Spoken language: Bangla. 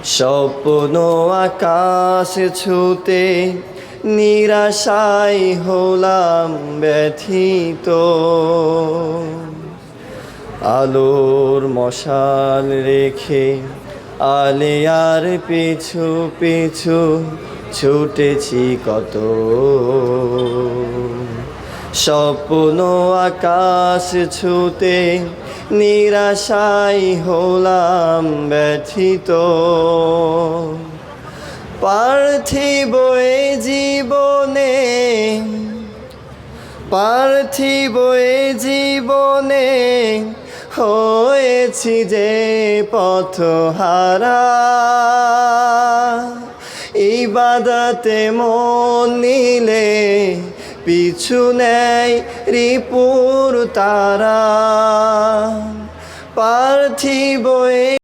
স্বপ্ন আকাশ ছুতে নিরাশায় হলাম ব্যথিত। আলোর মশাল রেখে আলেয়ার পিছু পিছু ছুটেছি কত। স্বপ্ন আকাশ ছুতে নিরাশায় হলাম ব্যথিত। পার্থিব এ জীবনে পার্থিব এ জীবনে হয়েছি যে পথহারা। ইবাদতে মন নিলে পিছু নেয় রিপুর তারা। পার্থিব